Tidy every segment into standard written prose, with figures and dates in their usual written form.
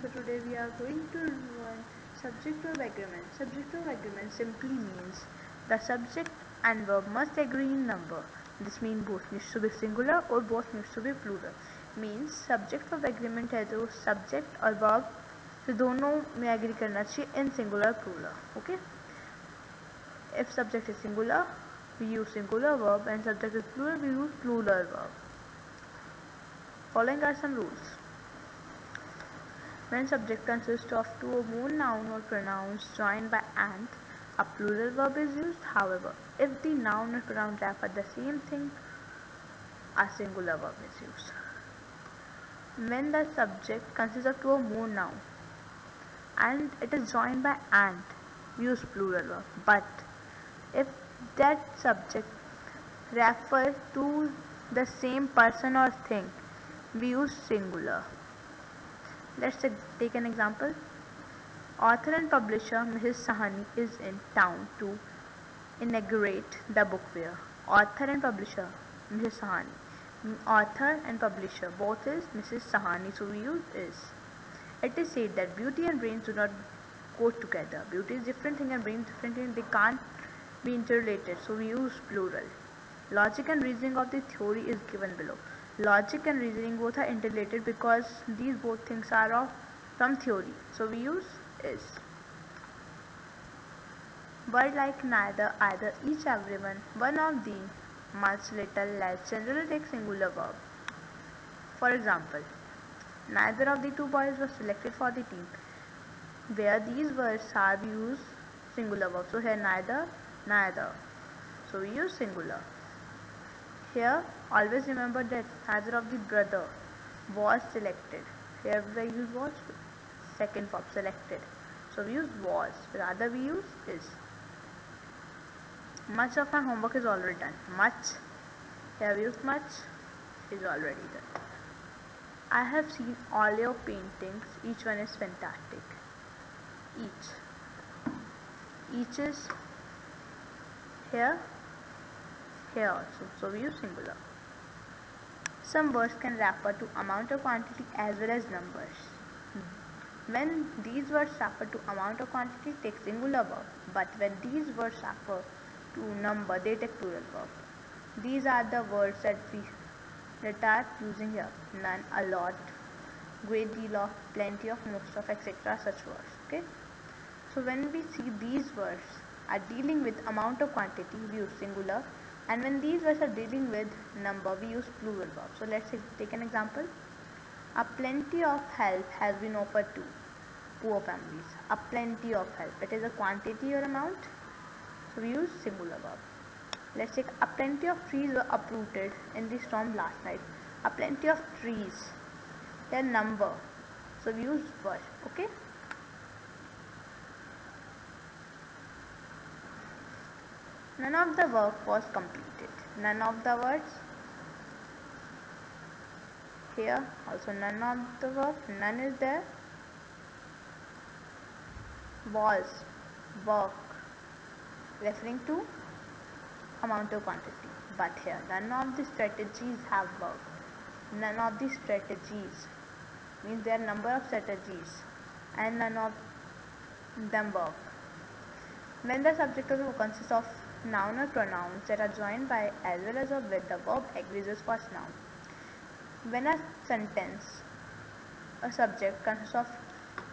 So today we are going to learn subjective agreement. Subjective agreement simply means the subject and verb must agree in number. This means both needs to be singular or both needs to be plural. Means subject of agreement है जो subject और verb से दोनों में agree करना चाहिए in singular plural. Okay. If subject is singular, we use singular verb, and subject is plural, we use plural verb. Following are some rules. When subject consists of two or more noun or pronouns joined by "and", a plural verb is used. However, if the noun or pronoun refer the same thing, a singular verb is used. When the subject consists of two or more noun and it is joined by "and", we use plural verb. But if that subject refers to the same person or thing, we use singular. Let's take an example. Author and publisher Mrs. Sahani is in town to inaugurate the book fair. Author and publisher Mrs. Sahani. Author and publisher both is Mrs. Sahani, so we use is. It is said that beauty and brains do not go together. Beauty is different thing and brains different thing. They can't be interrelated, so we use plural. Logic and reasoning of the theory is given below. Logic and reasoning both are interrelated because these both things are from theory, so we use is. Word like neither, either, each, everyone, one of the, much, little, less generally take singular verb. For example, neither of the two boys was selected for the team. Where these words are, we use singular verb. So here neither, neither. So we use singular. Here always remember that neither of the brother was selected. Here we use was, second verb selected. So we use was, rather we use is. Much of my homework is already done. Much, here we use much, is already done. I have seen all your paintings, each one is fantastic. Each. Each is here also, so we use singular. Some words can refer to amount or quantity as well as numbers. When these words refer to amount or quantity, take singular verb, but when these words refer to number, they take plural verb. These are the words that are using here: none, a lot, great deal of, plenty of, most of, etc. such words. Okay. So when we see these words are dealing with amount or quantity, we use singular, and when these words are dealing with number, we use plural verb. So let's take an example. A plenty of help has been offered to poor families. A plenty of help. It is a quantity or amount, so we use singular verb. Let's take a plenty of trees were uprooted in the storm last night. A plenty of trees. Their number, so we use word. Okay. None of the work was completed. None of the words. Here also none of the verb. None is there. Was, work, referring to amount or quantity. But here none of the strategies have worked. None of the strategies means there are number of strategies and none of them work. When the subject of the verb consists of noun or pronouns that are joined by as well as or with, the verb agrees with first noun. When a sentence, a subject consists of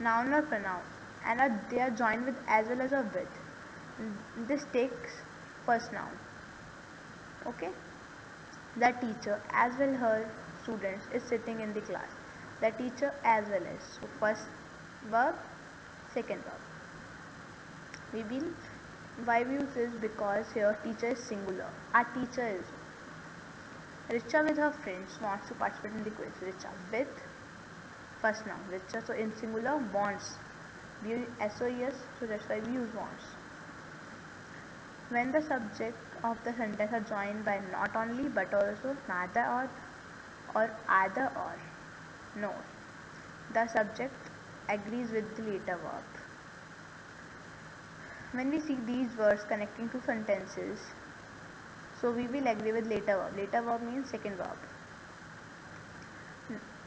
noun or pronoun and they are joined with as well as or with, this takes first noun. Okay. The teacher as well her students is sitting in the class. The teacher as well as, so first verb, second verb. Why we use this? Because here teacher is singular. Our teacher is. Richa with her friends wants to participate in the quiz. Richa with first noun. Richa, so in singular, wants. We use SOES, so that's why we use wants. When the subject of the sentence are joined by not only but also neither or either or, no, the subject agrees with the later verb. When we see these words connecting to sentences, so we will agree with later verb. Later verb means second verb.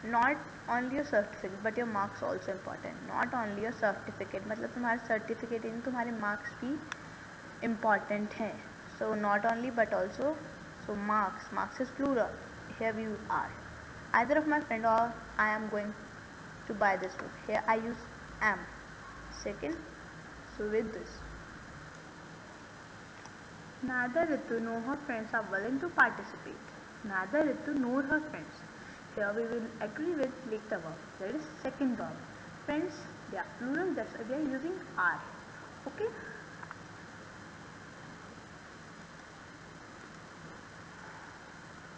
Not only your certificate but your marks also important. Not only your certificate मतलब तुम्हारे certificate इन तुम्हारे marks भी important हैं. So not only but also. So marks is plural. Here we are. Either of my friend or I am going to buy this book. Here I use am. Second, so with this. Neither Ritu nor her friends are willing to participate. Neither Ritu nor her friends. Here we will agree with later verb. That is second verb. Friends, they are plural, that's why we are using are. Okay?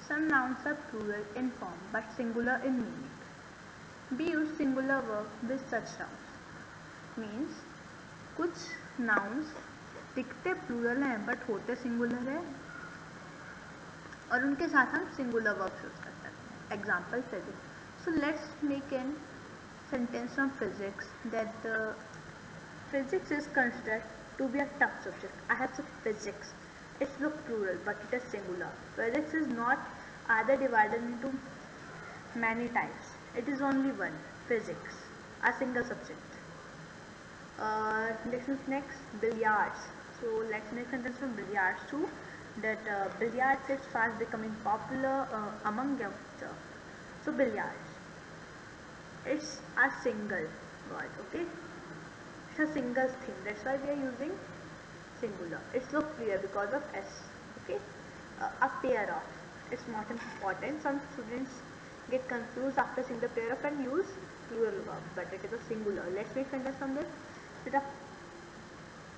Some nouns are plural in form but singular in meaning. We use singular verb with such nouns. Means कुछ nouns दिखते plural हैं but होते singular है और उनके साथ हम singular verbs use कर सकते हैं. Example physics. So let's make an sentence from physics that physics is considered to be a tough subject. I have said physics. It's look plural, but it is singular. Physics is not either divided into many types. It is only one, physics, a single subject. Next, billiards. So let's make sentence from billiards too. That billiards is fast becoming popular among youngsters. So billiards, it's a single word. Okay, it's a single thing. That's why we are using singular. It's so clear because of s. Okay, a pair of. It's not important. Some students get confused after seeing the pair of and use plural verb, but it is a singular. Let's make sentence from this. That a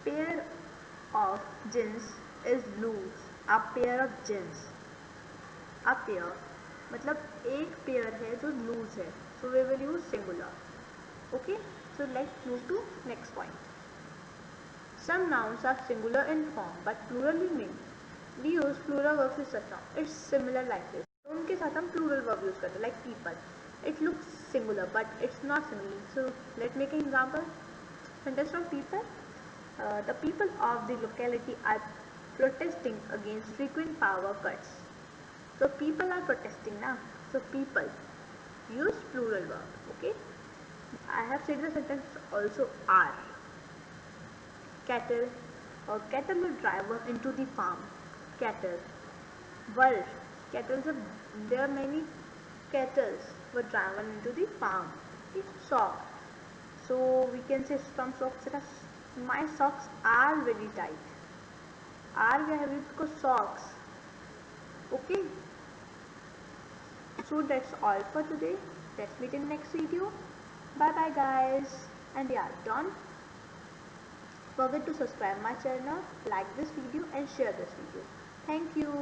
pair of jeans is loose. A pair of jeans. A pair मतलब एक pair है जो loose है. So we will use singular. Okay, so let's move to next point. Some nouns are singular in form but plural in meaning. We use plural verbs with such nouns. It's similar like this. तो उनके साथ हम plural verb use करते हैं like people. It looks singular but it's not singular. So let's make an example. Sentence from people. The people of the locality are protesting against frequent power cuts. So people are protesting now. So people. Use plural verb. Okay. I have said the sentence also are. Cattle. Cattle will drive into the farm. Cattle. Well, cattle. There are many cattle were driven into the farm. Okay. Sock. So we can say from socks. My socks are very tight. Are we have because socks. Okay. So that's all for today. Let's meet in next video. Bye bye guys. And yeah, don't forget to subscribe my channel, like this video and share this video. Thank you.